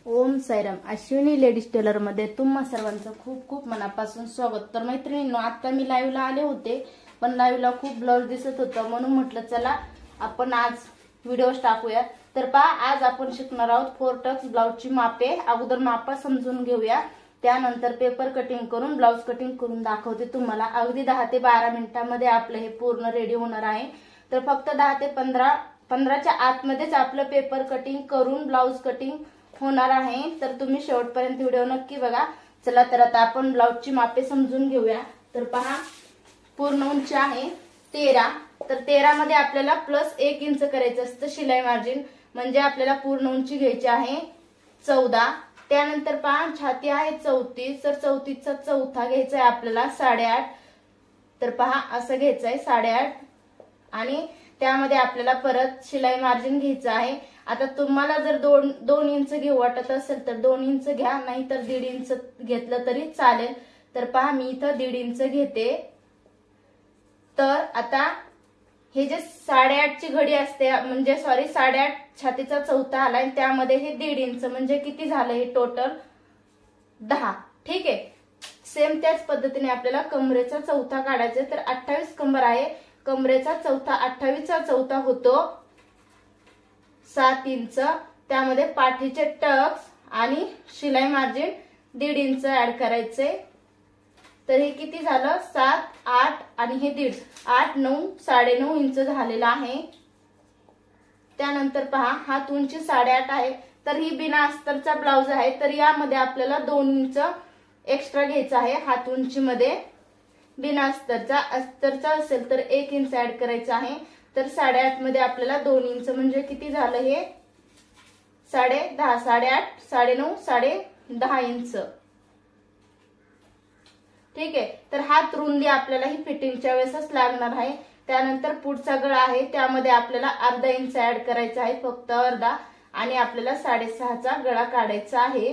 Om Sairam. Ashwini ladies tailor मध्ये तुम्हा सर्वांचं खूप खूप मनापासून स्वागत. तर मैत्रिणींनो, आता मी लाईव्हला आले होते, पण लाईव्हला खूप ब्लाउज दिसत होतं, म्हणून म्हटलं चला आपण आज व्हिडिओ टाकूया. तर पहा, आज आपण शिकणार आहोत 4 टक्स ब्लाउजची मापे. अगोदर मापा समजून घेऊया, त्यानंतर पेपर कटिंग करून ब्लाउज कटिंग करून दाखवते तुम्हाला. अगदी 10 ते 12 मिनिटांमध्ये आपलं हे पूर्ण रेडी होणार आहे. तर फक्त 10 ते 15च्या आतमध्येच आपलं पेपर कटिंग करून ब्लाउज कटिंग होणार आहे. तर तुम्ही शेवटपर्यंत व्हिडिओ नक्की बघा. चला तर आता आपण ब्लाउजची मापे समजून घेऊया. तर पहा, पूर्ण उंची आहे 13. तर 13 मध्ये आपल्याला +1 इंच करायचं असतं शिलाई मार्जिन, म्हणजे आपल्याला पूर्ण उंची घ्यायची आहे 14. त्यानंतर पहा, छाती आहे 34. तर 34चा चौथा घ्यायचा आहे आपल्याला 8.5. तर पहा, असं घ्यायचं आहे 8.5 आणि त्यामध्ये आपल्याला परत शिलाई मार्जिन घ्यायचं आहे. आता तुम्हाला जर 2 इंच घेऊ वाटत असेल तर 2 इंच घ्या, नाही तर 1.5 इंच घेतलं तरी चालेल. तर पहा, मी इथं 1.5 इंच घेते. तर आता हे जे 8.5ची घडी असते, म्हणजे 8.5 छातीचा चौथा आलाय, त्यामध्ये हे 1.5 इंच म्हणजे किती झालं, हे टोटल 10. ठीक आहे. सेम त्याच पद्धतीने आपल्याला कमरेचा चौथा काढायचा. तर 28 कंबर आहे, कमरेचा चौथा 28चा चौथा होतो 7 इंच. त्यामध्ये पाठीचे टक्स आणि शिलाई मार्जिन 1.5 इंच ऍड करायचे. तर हे किती झालं, 7, 8 आणि हे 1.5, 8, 9, 9.5 इंच झालेला आहे. त्यानंतर पहा, हात उंची 8.5 आहे. तर ही बिना अस्तरचा ब्लाउज आहे, तर यामध्ये आपल्याला 2 इंच एक्स्ट्रा घ्यायचा आहे हात उंची मध्ये. बिना अस्तरचा असेल तर 1 इंच ऍड करायचा आहे. तर 8.5 मध्ये आपल्याला 2 इंच म्हणजे किती झालं, हे 10.5, 8.5, 9.5, 10.5 इंच. ठीक आहे. तर हात रुंदी आपल्याला ही फिटिंगच्या वेळेसच लागणार आहे. त्यानंतर पुढचा गळा आहे, त्यामध्ये आपल्याला अर्धा इंच ऍड करायचा आहे, फक्त अर्धा, आणि आपल्याला 6.5चा गळा काढायचा आहे.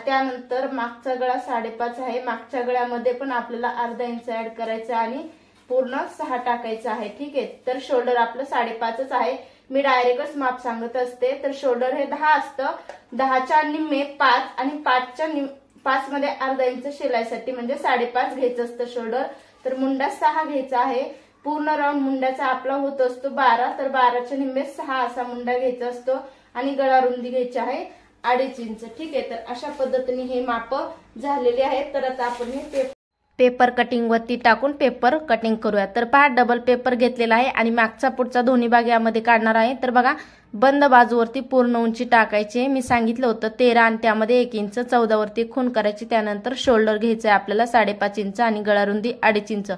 त्यानंतर मागचा गळा 5.5 आहे, मागच्या गळ्यामध्ये पण आपल्याला अर्धा इंच ऍड करायचा आणि पूर्ण 6 टाकायचं आहे. ठीक आहे. तर शोल्डर आपलं 5.5च आहे. मी डायरेक्टच माप सांगत असते. तर शोल्डर हे 10 असतं, 10च्या निम्मे 5 आणि 5 मध्ये अर्धा इंच शिलाईसाठी, म्हणजे 5.5 घ्यायचं असतं शोल्डर. तर मुंडा 6 घ्यायचा आहे. पूर्ण राऊंड मुंड्याचा आपला होत असतो 12. तर 12च्या निम्मे 6 असा मुंडा घ्यायचा असतो आणि गळा रुंदी घ्यायची आहे 2.5 इंच. ठीक आहे. तर अशा पद्धतीने हे माप झालेले आहेत. तर आता आपण हे पेपर कटिंग वरती टाकून पेपर कटिंग करूया. तर पहा, डबल पेपर घेतलेला आहे आणि मागचा पुढचा दोन्ही भाग यामध्ये काढणार आहे. तर बघा, बंद बाजूवरती पूर्ण उंची टाकायची. मी सांगितलं होतं 13 आणि त्यामध्ये 1 इंच 14 वरती खूण करायची. त्यानंतर शोल्डर घ्यायचं आहे आपल्याला 5.5 इंच आणि गळा रुंदी 2.5 इंच.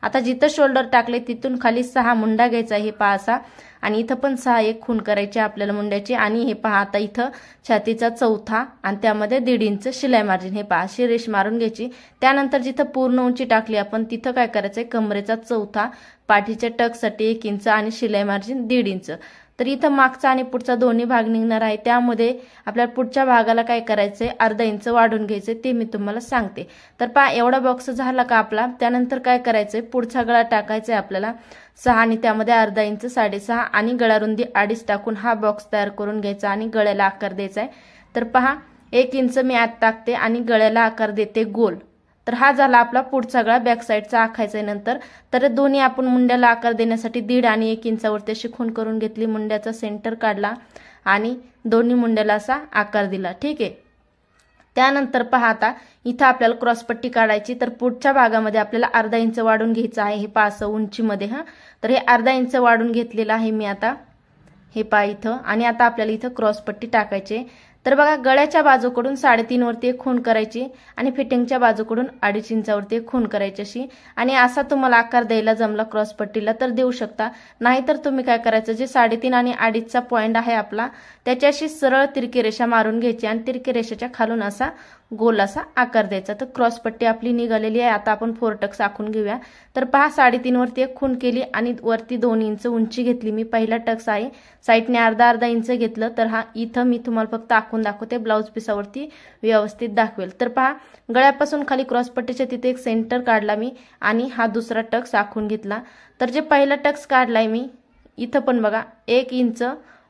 आता जिथं शोल्डर टाकले तिथून खाली 6 मुंडा घ्यायचा, हे पहा असा, आणि इथं पण 6 एक खूण करायची आपल्याला मुंड्याची. आणि हे पहा, आता इथं छातीचा चौथा आणि त्यामध्ये 1.5 इंच शिलाई मार्जिन, हे पहा अशी रेष मारून घ्यायची. त्यानंतर जिथं पूर्ण उंची टाकली आपण तिथं काय करायचंय, कमरेचा चौथा, पाठीच्या टक्ससाठी 1 इंच आणि शिलाई मार्जिन 1.5 इंच. तर इथं मागचा आणि पुढचा दोन्ही भाग निघणार आहे, त्यामध्ये आपल्याला पुढच्या भागाला काय करायचंय, अर्धा इंच वाढून घ्यायचंय, ते मी तुम्हाला सांगते. तर पहा, एवढा बॉक्स झाला का आपला. त्यानंतर काय करायचंय, पुढचा गळा टाकायचा आहे आपल्याला 6 आणि त्यामध्ये अर्धा इंच 6.5 आणि गळा रुंदी 2.5 टाकून हा बॉक्स तयार करून घ्यायचा आणि गळ्याला आकार द्यायचा आहे. तर पहा, 1 इंच मी आत टाकते आणि गळ्याला आकार देते गोल. तर हा झाला आपला पुढचा गळा, बॅक साईडचा आखायचा आहे नंतर. तर दोन्ही आपण मुंड्याला आकार देण्यासाठी 1.5 आणि 1 इंचावरती अशी खूण करून घेतली, मुंड्याचा सेंटर काढला आणि दोन्ही मुंड्याला असा आकार दिला. ठीक आहे. त्यानंतर पहा, आता इथं आपल्याला क्रॉसपट्टी काढायची. तर पुढच्या भागामध्ये आपल्याला अर्धा इंच वाढून घ्यायचं आहे, हे पहा असं उंचीमध्ये. तर हे अर्धा इंच वाढून घेतलेलं आहे मी आता, हे पहा इथं. आणि आता आपल्याला इथं क्रॉसपट्टी टाकायची. तर बघा, गळ्याच्या बाजूकडून 3.5 वरती एक खूण करायची आणि फिटिंगच्या बाजूकडून 2.5 इंचावरती एक खूण करायची अशी. आणि असा तुम्हाला आकार द्यायला जमला क्रॉसपट्टीला तर देऊ शकता, नाहीतर तुम्ही काय करायचं, जे 3.5 आणि 2.5चा पॉइंट आहे आपला, त्याच्याशी सरळ तिरकी रेषा मारून घ्यायची आणि तिरकी रेषेच्या खालून असा गोल असा आकार द्यायचा. तर क्रॉसपट्टी आपली निघालेली आहे. आता आपण 4 टक्स आखून घेऊया. तर पहा, 3.5 वरती एक खूण केली आणि वरती 2 इंच उंची घेतली. मी पहिला टक्स आहे, साईडने अर्धा इंच घेतलं. तर हा इथं मी तुम्हाला फक्त आखून दाखवते, ब्लाउज पिसावरती व्यवस्थित दाखवेल. तर पहा, गळ्यापासून खाली क्रॉसपट्टीच्या तिथे एक सेंटर काढला मी आणि हा दुसरा टक्स आखून घेतला. तर जे पहिला टक्स काढलाय मी, इथं पण बघा 1 इंच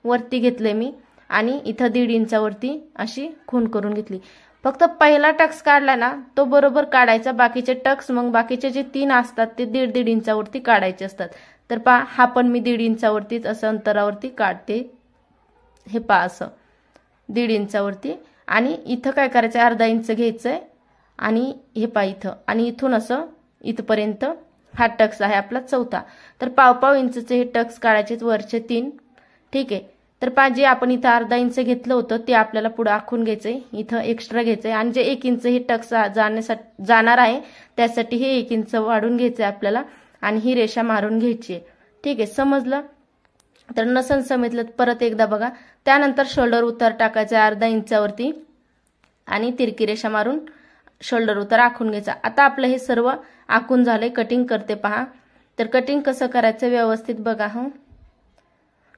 वरती घेतले मी आणि इथं 1.5 इंचावरती अशी खूण करून घेतली। फक्त पहिला टक्स काढला ना तो बरोबर काढायचा, बाकीचे टक्स मग बाकीचे जे 3 असतात ते 1.5 इंचावरती काढायचे असतात। तर पहा हा पण मी 1.5 इंचावरतीच असं अंतरावरती काढते, हे पहा असं 1.5 इंचावरती। आणि इथं काय करायचं, अर्धा इंच घ्यायचंय आणि हे पहा इथं, आणि इथून असं इथपर्यंत हा टक्स आहे आपला चौथा। तर 1.5 इंचचे हे टक्स काढायचे वरचे 3, ठीक आहे। तर पहा जे आपण इथं अर्धा इंच घेतलं होतं ते आपल्याला पुढे आखून घ्यायचंय, इथं एक्स्ट्रा घ्यायचंय, आणि जे 1 इंच हे टक्स जाणार आहे त्यासाठी हे 1 इंच वाढून घ्यायचंय आपल्याला आणि ही रेषा मारून घ्यायची आहे, ठीक आहे। समजलं? तर नसन समजलं परत एकदा बघा। त्यानंतर शोल्डर उतार टाकायचा अर्धा इंचावरती आणि तिरकी रेषा मारून शोल्डर उतार आखून घ्यायचा। आता आपलं हे सर्व आखून झालंय, कटिंग करते पहा। तर कटिंग कसं करायचं व्यवस्थित बघा हो।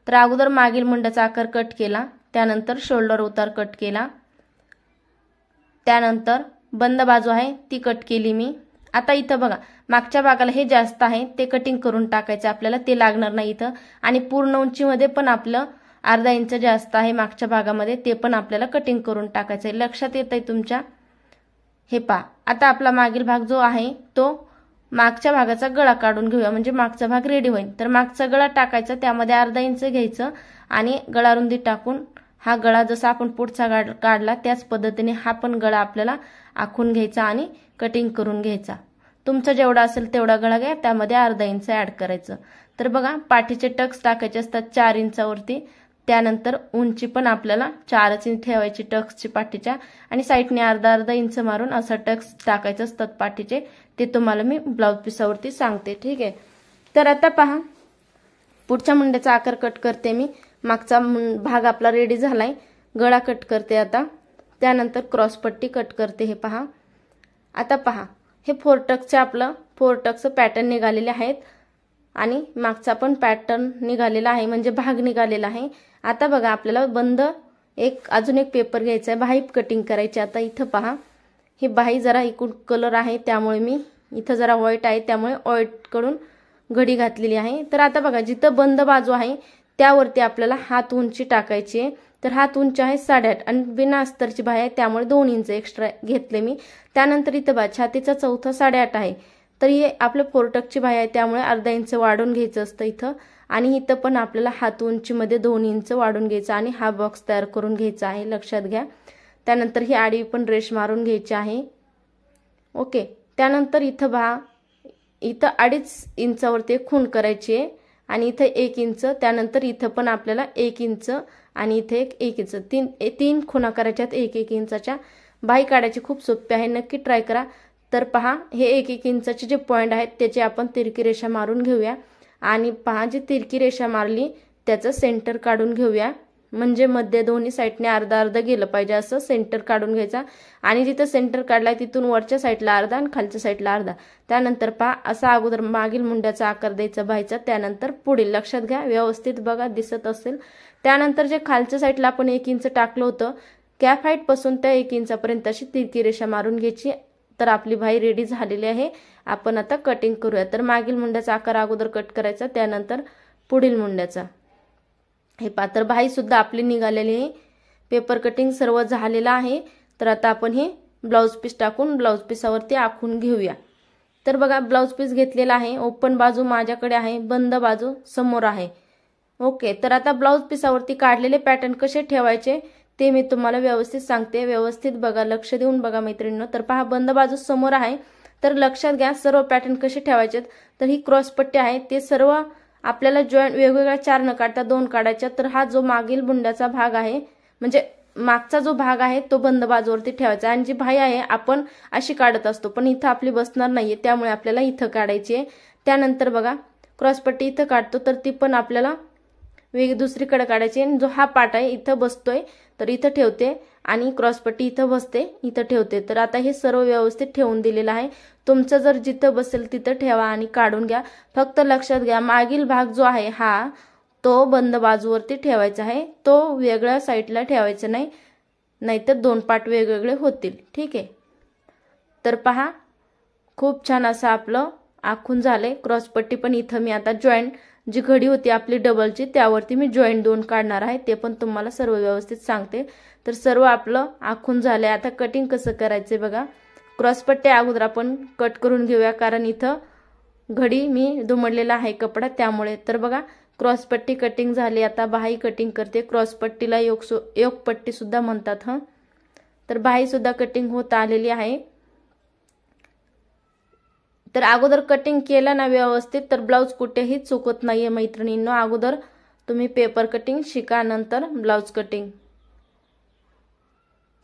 तर अगोदर मागील मुंड्याचा आकार कट केला, त्यानंतर शोल्डर उतार कट केला, त्यानंतर बंद बाजू आहे ती कट केली मी। आता इथं बघा मागच्या भागाला हे जास्त आहे ते कटिंग करून टाकायचं आपल्याला, ते लागणार नाही इथं। आणि पूर्ण उंचीमध्ये पण आपलं अर्धा इंच जास्त आहे मागच्या भागामध्ये, ते पण आपल्याला कटिंग करून टाकायचं आहे। लक्षात येतंय तुमच्या? हे पहा आता आपला मागील भाग जो आहे तो मागच्या भागाचा गळा काढून घेऊया, म्हणजे मागचा भाग रेडी होईल। तर मागचा गळा टाकायचा, त्यामध्ये अर्धा इंच घ्यायचं आणि गळा रुंदी टाकून हा गळा जसा आपण पुढचा काढला त्याच पद्धतीने हा पण गळा आपल्याला आखून घ्यायचा आणि कटिंग करून घ्यायचा। तुमचा जेवढा असेल तेवढा गळा घ्या, त्यामध्ये अर्धा इंच ऍड करायचं। तर बघा पाठीचे टक्स टाकायचे असतात 4 इंचावरती, त्यानंतर उंची पण आपल्याला 4 इंच ठेवायची टक्सची पाठीच्या, आणि साईडने अर्धा इंच मारून असं टक्स टाकायचे असतात पाठीचे, ते तुम्हाला मी ब्लाउज पीसावरती सांगते, ठीक आहे। तर आता पहा पुढच्या मुंड्याचा आकार कट करते मी। मागचा भाग आपला रेडी झालाय, गळा कट करते आता, त्यानंतर क्रॉस पट्टी कट करते, हे पहा। आता पहा हे 4 टक्सचे आपलं 4 टक्स पॅटर्न निघालेले आहेत आणि मागचा पण पॅटर्न निघालेला आहे, म्हणजे भाग निघालेला आहे। आता बघा आपल्याला बंद अजून एक पेपर घ्यायचा आहे, बाही कटिंग करायची। आता इथं पहा ही बाही जरा इकडून कलर आहे त्यामुळे मी इथं जरा व्हाईट आहे त्यामुळे व्हाईट कडून घडी घातलेली आहे। तर आता बघा जिथं बंद बाजू आहे त्यावरती आपल्याला हात उंची टाकायची आहे। तर हात उंची आहे 8.5 आणि बिना अस्तरची बाही आहे त्यामुळे 2 इंच एक्स्ट्रा घेतले मी। त्यानंतर इथं बघा छातीचा चौथा 8.5 आहे, तर हे आपले 4 टक्सची बाही आहे त्यामुळे अर्धा इंच वाढून घ्यायचं असतं इथं, आणि इथं पण आपल्याला हात उंचीमध्ये 2 इंच वाढून घ्यायचं आणि हा बॉक्स तयार करून घ्यायचा आहे, लक्षात घ्या। त्यानंतर ही आडवी पण रेष मारून घ्यायची आहे, ओके। त्यानंतर इथं बघा इथं 2.5 इंचावरती खूण करायची आहे आणि इथं 1 इंच, त्यानंतर इथं पण आपल्याला 1 इंच आणि इथे 1 इंच, 3 खुणा करायच्यात 1-1 इंचाच्या। बाही काढायची खूप सोपी आहे, नक्की ट्राय करा। तर पहा हे 1-1 इंचाचे जे पॉइंट आहेत त्याचे आपण तिरकी रेषा मारून घेऊया, आणि पहा जी तिरकी रेषा मारली त्याचं सेंटर काढून घेऊया, म्हणजे मध्ये दोन्ही साईडने अर्धा गेलं पाहिजे असं सेंटर काढून घ्यायचा। आणि जिथं सेंटर काढलाय तिथून वरच्या साईडला अर्धा आणि खालच्या साईडला अर्धा। त्यानंतर पहा असा अगोदर मागील मुंड्याचा आकार द्यायचा बाहीचा, त्यानंतर पुढील, लक्षात घ्या व्यवस्थित बघा दिसत असेल। त्यानंतर जे खालच्या साईडला आपण 1 इंच टाकलं होतं कॅप हाईट पासून त्या 1 इंचापर्यंत अशी तिरकी रेषा मारून घ्यायची। तर आपली बाही रेडी झालेली आहे, आपण आता कटिंग करूया। तर मागील मुंड्याचा आकार अगोदर कट करायचा, त्यानंतर पुढील मुंड्याचा, हे पातर बाही सुद्धा आपली निघालेली आहे, पेपर कटिंग सर्व झालेला आहे। तर आता आपण हे ब्लाउज पीस टाकून ब्लाउज पीसावरती आखून घेऊया। तर बघा ब्लाउज पीस घेतलेला आहे, ओपन बाजू माझ्याकडे आहे, बंद बाजू समोर आहे, ओके। तर आता ब्लाउज पीसावरती काढलेले पॅटर्न कसे ठेवायचे ते मी तुम्हाला व्यवस्थित सांगते, व्यवस्थित बघा, लक्ष देऊन बघा मैत्रिणींनो। तर पहा बंद बाजू समोर आहे, तर लक्षात घ्या सर्व पॅटर्न कसे ठेवायचे। तर ही क्रॉस पट्टी आहे, ते सर्व आपल्याला जॉईंट वेगवेगळ्या 4 न काढता 2 काढायच्या। तर हा जो मागील मुंड्याचा भाग आहे, म्हणजे मागचा जो भाग आहे तो बंद बाजूवरती ठेवायचा, आणि जी बाही आहे आपण अशी काढत असतो पण इथं आपली बसणार नाहीये त्यामुळे आपल्याला इथं काढायची आहे। त्यानंतर बघा क्रॉस पट्टी इथं काढतो तर ती पण आपल्याला दुसरीकडे काढायची, आणि जो हा पार्ट आहे इथं बसतोय तर इथं ठेवते, आणि क्रॉस पट्टी इथं बसते इथं ठेवते। तर आता हे सर्व व्यवस्थित ठेवून दिलेलं आहे, तुमचं जर जिथं बसेल तिथं ठेवा आणि काढून घ्या। फक्त लक्षात घ्या मागील भाग जो आहे हा तो बंद बाजूवरती ठेवायचा आहे, तो वेगळ्या साईडला ठेवायचा नाही, नाहीतर 2 पार्ट वेगवेगळे होतील, ठीक आहे। तर पहा खूप छान असं आपलं आखून झाले, क्रॉस पट्टी पण इथं मी आता जॉईंट जी घडी होती आपली डबलची त्यावरती मी जॉईंट 2 काढणार आहे, ते पण तुम्हाला सर्व व्यवस्थित सांगते। तर सर्व आपलं आखून झालंय। आता कटिंग कसं करायचंय बघा। क्रॉसपट्टी अगोदर आपण कट करून घेऊया, कारण इथं घडी मी दुमडलेला आहे कपडा त्यामुळे। तर बघा क्रॉसपट्टी कटिंग झाली। आता बाही कटिंग करते। क्रॉसपट्टीला योग पट्टी सुद्धा म्हणतात हं। तर बाही सुद्धा कटिंग होत आलेली आहे। तर अगोदर कटिंग केलं ना व्यवस्थित तर ब्लाउज कुठेही चुकत नाहीये मैत्रिणींनो। अगोदर तुम्ही पेपर कटिंग शिका, नंतर ब्लाउज कटिंग।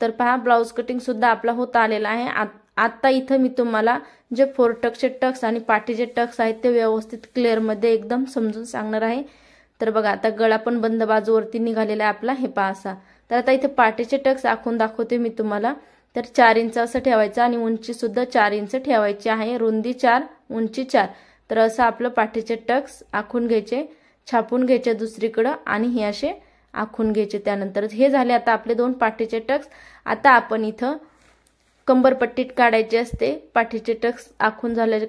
तर पहा ब्लाउज कटिंग सुद्धा आपला होत आलेला आहे। आता इथं मी तुम्हाला जे फोरटक्सचे टक्स आणि पाठीचे टक्स आहेत ते व्यवस्थित क्लिअर मध्ये एकदम समजून सांगणार आहे। तर बघा आता गळा पण बंद बाजूवरती निघालेला आहे आपला, हे पहा असा। तर आता इथे पाठीचे टक्स आखून दाखवते मी तुम्हाला। तर 4 इंच असं ठेवायचं आणि उंची सुद्धा 4 इंच ठेवायची आहे। रुंदी 4 उंची 4। तर असं आपलं पाठीचे टक्स आखून घ्यायचे, छापून घ्यायचे दुसरीकडे आणि हे असे आखून घ्यायचे। त्यानंतर हे झाले आता आपले 2 पाठीचे टक्स। आता आपण इथं कंबरपट्टी काढायची असते। पाठीचे टक्स आखून झाले,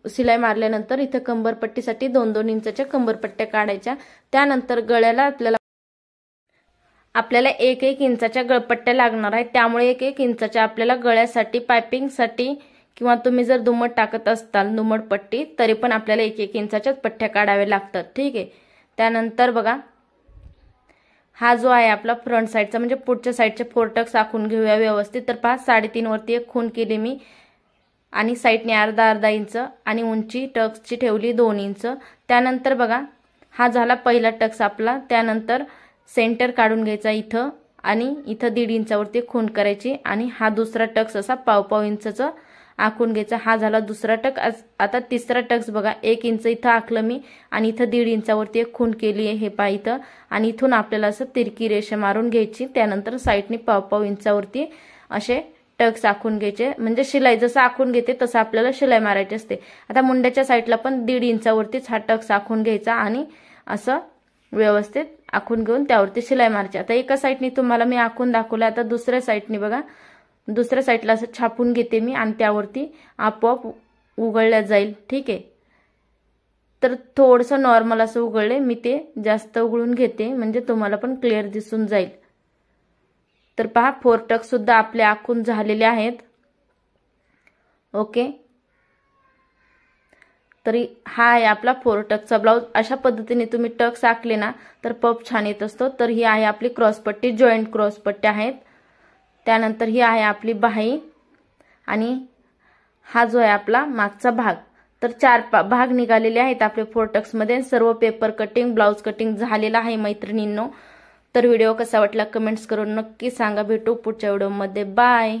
शिलाई मारल्यानंतर इथं कंबरपट्टीसाठी 2-2 इंचाच्या कंबरपट्ट्या काढायच्या। त्यानंतर गळ्याला आपल्याला 1-1 इंचाच्या गळपट्ट्या लागणार आहेत, त्यामुळे 1-1 इंचाच्या आपल्याला गळ्यासाठी पायपिंगसाठी किंवा तुम्ही जर दुमड टाकत असताल दुमड पट्टी तरी पण आपल्याला 1-1 इंचाच्याच पट्ट्या काढाव्या लागतात, ठीक आहे। त्यानंतर बघा हा जो आहे आपला फ्रंट साइडचा म्हणजे पुढच्या साइडचे 4 टक्स आखून घेऊया व्यवस्थित। तर पहा 3.5 वरती एक खूण केली मी आणि साइडने अर्धा इंच आणि उंची टक्सची ठेवली 2 इंच। त्यानंतर बघा हा झाला पहिला टक्स आपला। त्यानंतर सेंटर काढून घ्यायचा इथं आणि इथं 1.5 इंचावरती खूण करायची आणि हा दुसरा टक्स असा पाव इंचाचा आखून घ्यायचा। हा झाला दुसरा टक। आता तिसरा टक्स बघा 1 इंच इथं आखलं मी आणि इथं 1.5 इंचावरती एक खूण केली आहे, हे पहा इथं। आणि इथून आपल्याला असं तिरकी रेषा मारून घ्यायची। त्यानंतर साइडने पाव इंचावरती असे टक्स आखून घ्यायचे, म्हणजे शिलाई जसं आखून घेते तसं आपल्याला शिलाई मारायची असते। आता मुंड्याच्या साइडला पण 1.5 इंचावरतीच हा टक्स आखून घ्यायचा आणि असं व्यवस्थित आखून घेऊन त्यावरती शिलाई मारायची। आता एका साइडने तुम्हाला मी आखून दाखवलं, आता दुसऱ्या साइडने बघा, दुसऱ्या साइडला असं छापून घेते मी आणि त्यावरती आपोआप उघळल्या जाईल, ठीक आहे। तर थोडंसं नॉर्मल असं उघळले मी, ते जास्त उघळून घेते म्हणजे तुम्हाला पण क्लिअर दिसून जाईल। तर पहा 4 टक्स सुद्धा आपले आखून झालेले आहेत, ओके। तरी हा आहे आपला 4 टक्सचा ब्लाउज। अशा पद्धतीने तुम्ही टक्स आखले ना तर पफ छान येत असतो। तर ही आहे आपली क्रॉसपट्टी, जॉईंट क्रॉसपट्टी आहेत। त्यानंतर ही आहे आपली बाही आणि हा जो आहे आपला मागचा भाग। तर 4 भाग निघालेले आहेत आपले 4 टक्स मध्ये। सर्व पेपर कटिंग ब्लाउज कटिंग झालेला आहे मैत्रिणींनो। तर व्हिडिओ कसा वाटला कमेंट्स करून नक्की सांगा। भेटू पुढच्या व्हिडिओमध्ये, बाय।